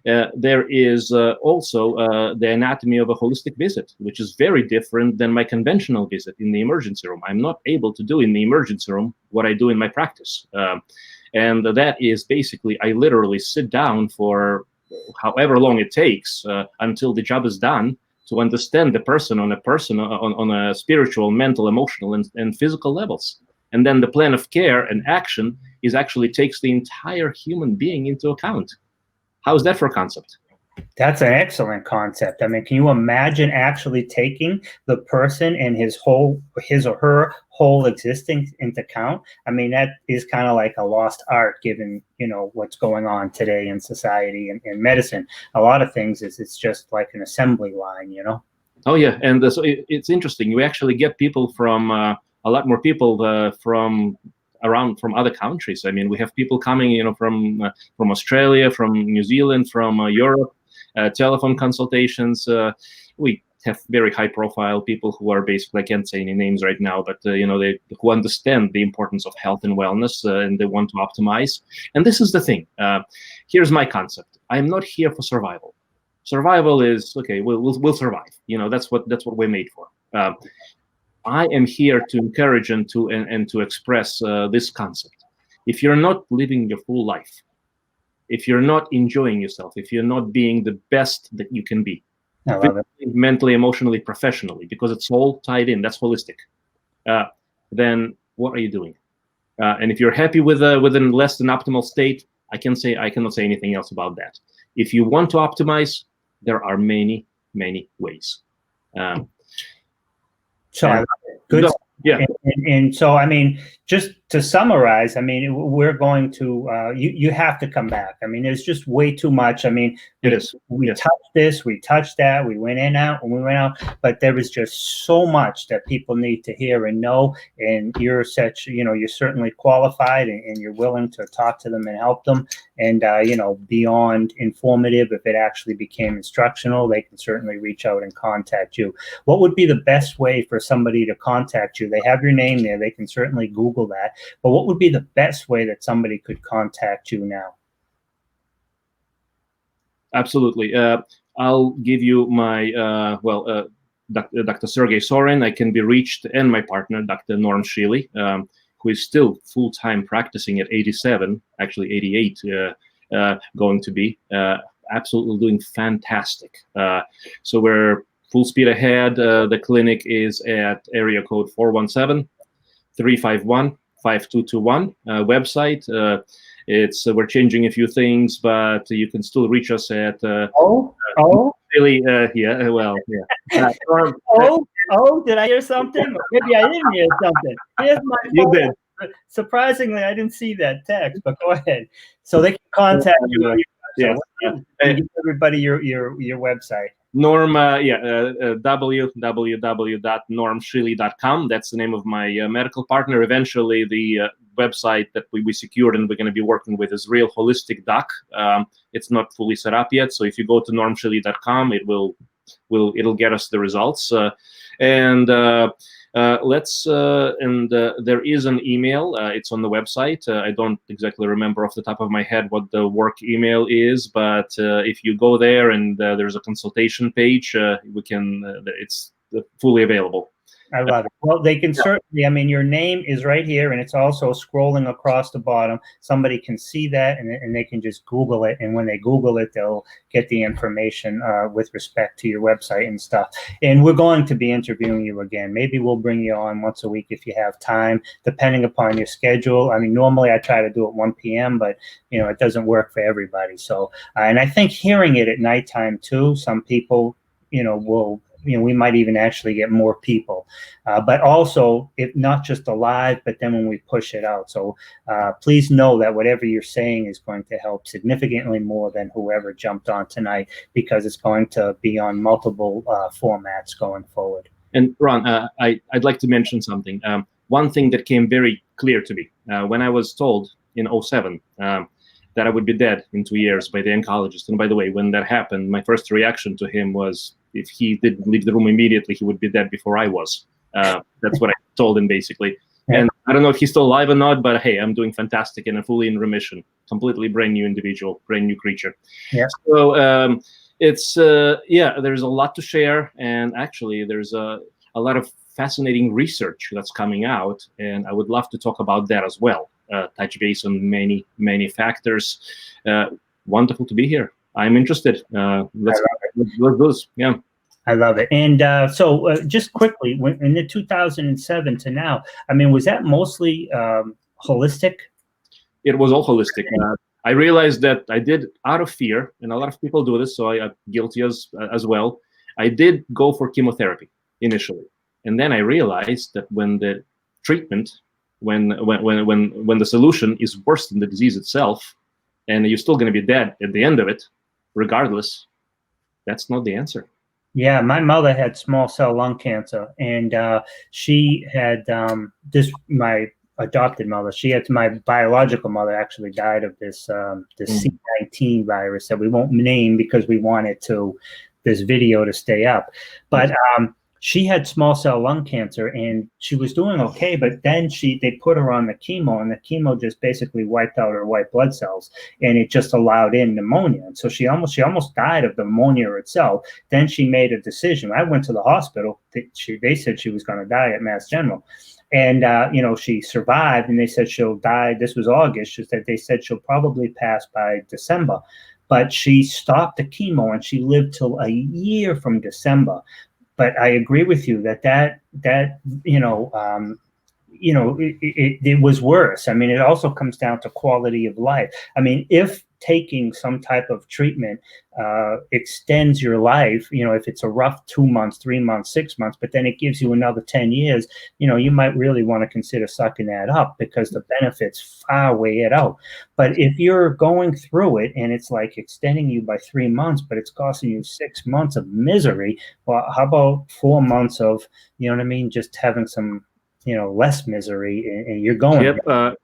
There is also the anatomy of a holistic visit, which is very different than my conventional visit in the emergency room. I'm not able to do in the emergency room what I do in my practice. And that is basically, I literally sit down for however long it takes until the job is done, to understand the person on a spiritual, mental, emotional, and physical levels. And then the plan of care and action actually takes the entire human being into account. How's that for a concept? That's an excellent concept. I mean, can you imagine actually taking the person and his or her whole existence into account? I mean, that is kind of like a lost art, given, you know, what's going on today in society and in medicine. A lot of things it's just like an assembly line, you know? Oh yeah, and so it's interesting. We actually get people from a lot more people from other countries. I mean, we have people coming, you know, from Australia, from New Zealand, from Europe. Telephone consultations. We have very high-profile people who are basically, I can't say any names right now, but you know, who understand the importance of health and wellness, and they want to optimize. And this is the thing. Here's my concept. I'm not here for survival. Survival is okay. We'll survive. You know, that's what we're made for. I am here to encourage and to express this concept. If you're not living your full life, if you're not enjoying yourself, if you're not being the best that you can be, mentally, emotionally, professionally, because it's all tied in, that's holistic, then what are you doing? And if you're happy with a less than optimal state, I cannot say anything else about that. If you want to optimize, there are many, many ways. So I love it. Good. Yeah. And so, I mean, just to summarize, I mean, we're going to, you have to come back. I mean, there's just way too much. I mean, we touched this, we touched that, we went in, out, and we went out, but there is just so much that people need to hear and know. And you're such, you know, you're certainly qualified, and you're willing to talk to them and help them. And, you know, beyond informative, if it actually became instructional, they can certainly reach out and contact you. What would be the best way for somebody to contact you? They have your name there. They can certainly Google that. But what would be the best way that somebody could contact you now? Absolutely. I'll give you my, Dr. Sergey Sorin. I can be reached, and my partner, Dr. Norm Shealy, who is still full-time practicing at 87, actually 88, going to be, absolutely doing fantastic. So we're full speed ahead. The clinic is at area code 417-351-5221. Website. We're changing a few things, but you can still reach us at really did I hear something? Or maybe I didn't hear something. Here's my phone. You did. Surprisingly, I didn't see that text, but go ahead. So they can contact you. Yes. Give everybody your website. Norm, www.normshealy.com. That's the name of my medical partner. Eventually, the website that we secured and we're going to be working with is Real Holistic Doc. It's not fully set up yet, so if you go to normshealy.com, it'll get us the results. There is an email. It's on the website. I don't exactly remember off the top of my head what the work email is, but if you go there and there's a consultation page, it's fully available. I love it. Well, they can certainly, I mean, your name is right here, and it's also scrolling across the bottom. Somebody can see that, and they can just Google it. And when they Google it, they'll get the information with respect to your website and stuff. And we're going to be interviewing you again. Maybe we'll bring you on once a week if you have time, depending upon your schedule. I mean, normally I try to do it 1 p.m., but, you know, it doesn't work for everybody. So, and I think hearing it at nighttime too, some people, you know, we might even actually get more people, but also if not just live, but then when we push it out. So please know that whatever you're saying is going to help significantly more than whoever jumped on tonight, because it's going to be on multiple formats going forward. And Ron, I'd like to mention something. One thing that came very clear to me when I was told in 2007 that I would be dead in 2 years by the oncologist. And by the way, when that happened, my first reaction to him was, if he didn't leave the room immediately, he would be dead before I was. That's what I told him, basically. Yeah. And I don't know if he's still alive or not, but hey, I'm doing fantastic and I'm fully in remission. Completely brand new individual, brand new creature. Yeah. So there's a lot to share. And actually, there's a lot of fascinating research that's coming out. And I would love to talk about that as well. Touch base on many, many factors. Wonderful to be here. I'm interested. Let's do this. Yeah. I love it. And so just quickly, in the 2007 to now, I mean, was that mostly holistic? It was all holistic. I realized that I did out of fear, and a lot of people do this, so I'm guilty as well. I did go for chemotherapy initially, and then I realized that when the treatment, when the solution is worse than the disease itself, and you're still going to be dead at the end of it, regardless, that's not the answer. Yeah, my mother had small cell lung cancer, and she had my adopted mother. She had my biological mother actually died of this C19 virus that we won't name because we wanted this video to stay up. But she had small cell lung cancer, and she was doing okay. But then they put her on the chemo, and the chemo just basically wiped out her white blood cells, and it just allowed in pneumonia. And so she almost died of the pneumonia itself. Then she made a decision. I went to the hospital. They said she was going to die at Mass General. And, she survived, and they said she'll die. This was August. They said she'll probably pass by December. But she stopped the chemo, and she lived till a year from December. But I agree with you that it was worse. I mean, it also comes down to quality of life. I mean, if taking some type of treatment extends your life, if it's a rough 2 months, 3 months, 6 months, but then it gives you another 10 years, you might really want to consider sucking that up because the benefits far weigh it out. But if you're going through it and it's like extending you by 3 months, but it's costing you 6 months of misery, well, how about 4 months of, just having some, less misery, and you're going. Yep.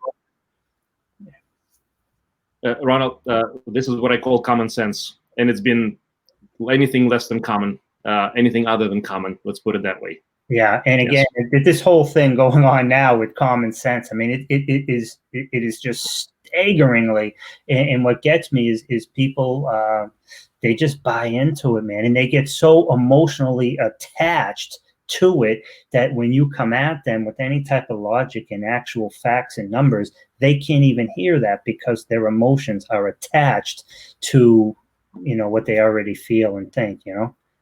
Ronald, this is what I call common sense, and it's been anything less than common, anything other than common. Let's put it that way. Yeah, and again, this whole thing going on now with common sense. I mean, it is just staggeringly, and what gets me is people they just buy into it, man, and they get so emotionally attached to it that when you come at them with any type of logic and actual facts and numbers, they can't even hear that because their emotions are attached to, what they already feel and think,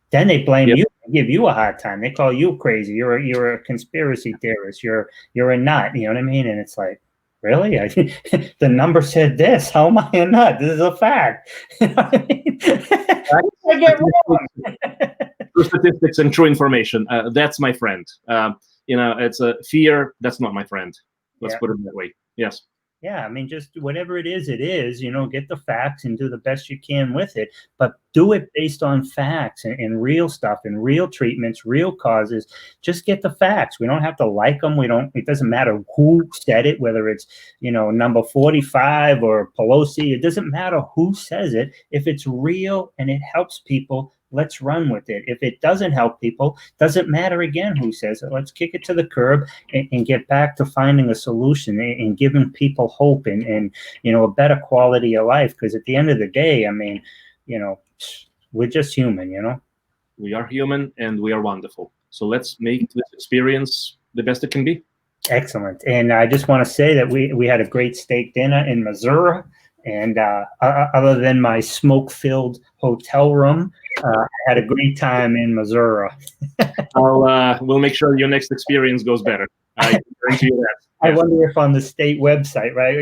Then they blame you, give you a hard time. They call you crazy. You're a conspiracy theorist. You're a nut. You know what I mean? And it's like, really? The number said this. How am I a nut? This is a fact. You know what I mean? I get wrong. True statistics and true information. That's my friend. It's a fear. That's not my friend. Let's put it that way. Yes. Yeah, I mean, just whatever it is, get the facts and do the best you can with it, but do it based on facts and real stuff and real treatments, real causes. Just get the facts. We don't have to like them. It doesn't matter who said it, whether it's, number 45 or Pelosi. It doesn't matter who says it. If it's real and it helps people, let's run with it. If it doesn't help people, doesn't matter again who says it. Let's kick it to the curb and get back to finding a solution and giving people hope and a better quality of life. Because at the end of the day, I mean, we're just human, We are human and we are wonderful. So let's make this experience the best it can be. Excellent. And I just want to say that we had a great steak dinner in Missouri. And other than my smoke-filled hotel room, I had a great time in Missouri. We'll make sure your next experience goes better. I guarantee you that. I wonder if on the state website, right?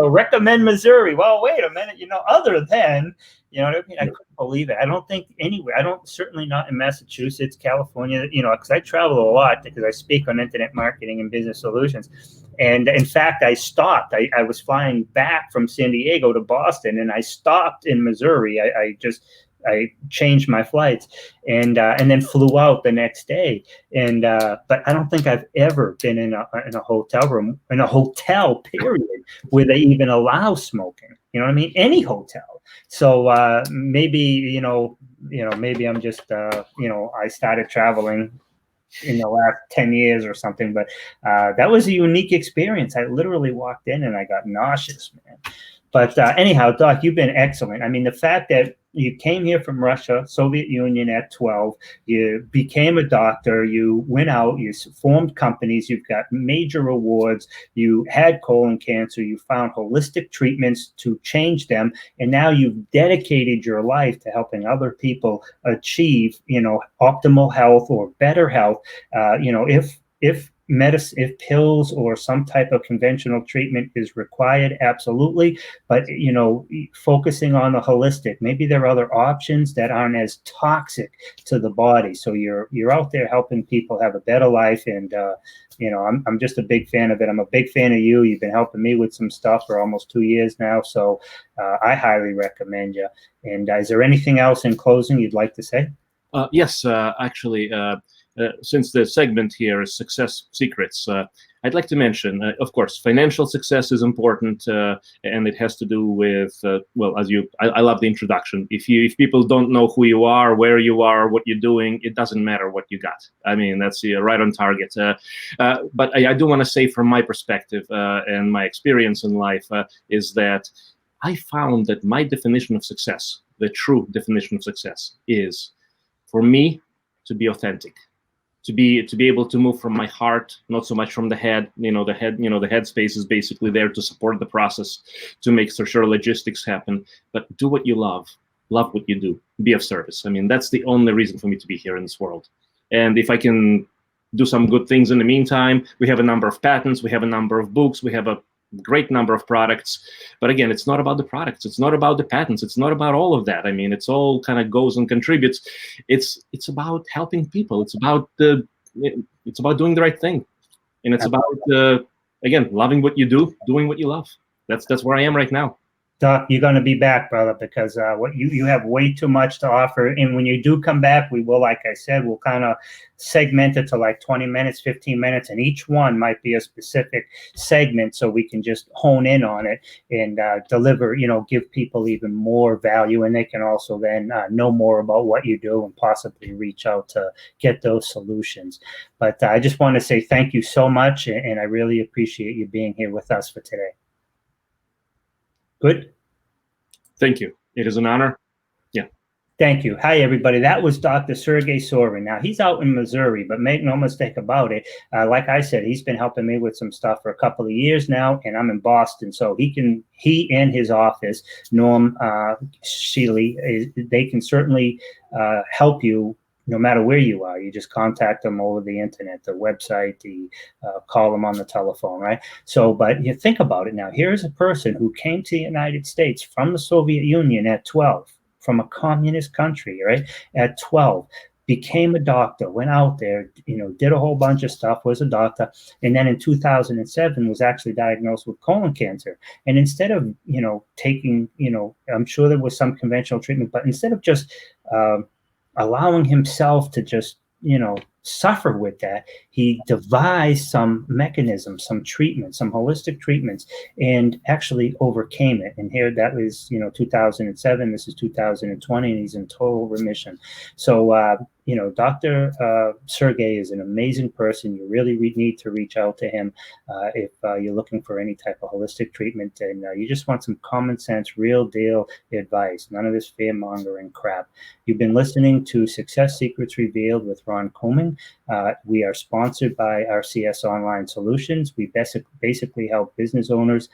Recommend Missouri. Well, wait a minute. Other than, what I mean? I couldn't believe it. I don't think anywhere. Certainly not in Massachusetts, California. Because I travel a lot because I speak on internet marketing and business solutions. And in fact, I stopped. I was flying back from San Diego to Boston, and I stopped in Missouri. I changed my flights and then flew out the next day. And but I don't think I've ever been in a hotel room, in a hotel period, where they even allow smoking. You know what I mean? Any hotel. So maybe maybe I'm just I started traveling in the last 10 years or something, but that was a unique experience. I literally walked in and I got nauseous, man. But anyhow, Doc, you've been excellent. I mean, the fact that you came here from Russia, Soviet Union at 12, you became a doctor, you went out, you formed companies, you've got major awards, you had colon cancer, you found holistic treatments to change them, and now you've dedicated your life to helping other people achieve, optimal health or better health. If medicine, if pills or some type of conventional treatment is required, absolutely. But focusing on the holistic, maybe there are other options that aren't as toxic to the body. So you're out there helping people have a better life, and I'm just a big fan of it. I'm a big fan of you. You've been helping me with some stuff for almost 2 years now, so I highly recommend you. And is there anything else in closing you'd like to say? Yes, actually, since the segment here is success secrets, I'd like to mention, of course, financial success is important, and it has to do with, well, I love the introduction. If people don't know who you are, where you are, what you're doing, it doesn't matter what you got. I mean, that's right on target. But I do want to say, from my perspective and my experience in life, is that I found that my definition of success, the true definition of success, is for me to be authentic, to be able to move from my heart, not so much from the head. The head space is basically there to support the process, to make sure logistics happen. But do what you love what you do, be of service. I mean, that's the only reason for me to be here in this world. And if I can do some good things in the meantime, we have a number of patents, we have a number of books, we have a great number of products. But again, it's not about the products, it's not about the patents, it's not about all of that. I mean, it's all kind of goes and contributes. It's about helping people. It's about doing the right thing, and it's about again, loving what you do, doing what you love. That's where I am right now. Doc, you're going to be back, brother, because what you have way too much to offer. And when you do come back, we will, like I said, we'll kind of segment it to like 20 minutes, 15 minutes, and each one might be a specific segment, so we can just hone in on it and deliver, give people even more value, and they can also then know more about what you do and possibly reach out to get those solutions. But I just want to say thank you so much, and I really appreciate you being here with us for today. Good. Thank you. It is an honor. Yeah. Thank you. Hi, everybody. That was Dr. Sergey Sorin. Now, he's out in Missouri, but make no mistake about it. Like I said, he's been helping me with some stuff for a couple of years now, and I'm in Boston. So he and his office, Norm Shealy, they can certainly help you no matter where you are. You just contact them over the internet, the website, call them on the telephone, right? So, but you think about it now. Here's a person who came to the United States from the Soviet Union at 12, from a communist country, right? At 12, became a doctor, went out there, did a whole bunch of stuff, was a doctor, and then in 2007 was actually diagnosed with colon cancer. And instead of, taking, I'm sure there was some conventional treatment, but instead of just allowing himself to just, suffer with that, he devised some mechanisms, some treatments, some holistic treatments, and actually overcame it. And here, that was, 2007, this is 2020, and he's in total remission. So, Dr. Sergey is an amazing person. You really need to reach out to him if you're looking for any type of holistic treatment, and you just want some common sense, real deal advice, none of this fear-mongering crap. You've been listening to Success Secrets Revealed with Ron Couming. We are sponsored by RCS Online Solutions. We basically help business owners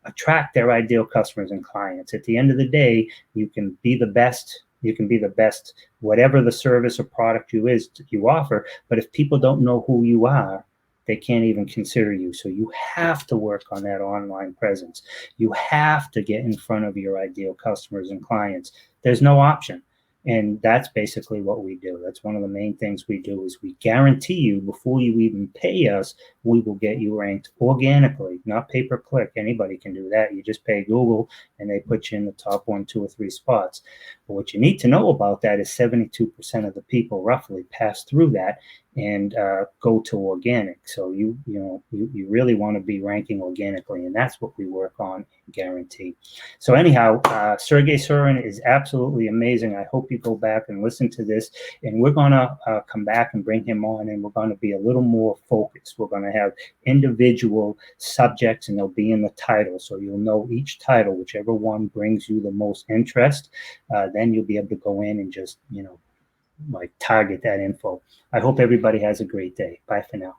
attract their ideal customers and clients. At the end of the day, you can be the best. You can be the best, whatever the service or product you offer. But if people don't know who you are, they can't even consider you. So you have to work on that online presence. You have to get in front of your ideal customers and clients. There's no option. And that's basically what we do. That's one of the main things we do, is we guarantee you, before you even pay us, we will get you ranked organically, not pay-per-click. Anybody can do that. You just pay Google and they put you in the top 1, 2, or 3 spots. But what you need to know about that is 72% of the people roughly pass through that and go to organic. So you really want to be ranking organically, and that's what we work on and guarantee. So anyhow, Sergey Sorin is absolutely amazing. I hope you go back and listen to this, and we're going to come back and bring him on, and we're going to be a little more focused. We're going to have individual subjects, and they'll be in the title, so you'll know each title, whichever one brings you the most interest. Then you'll be able to go in and just, target that info. I hope everybody has a great day. Bye for now.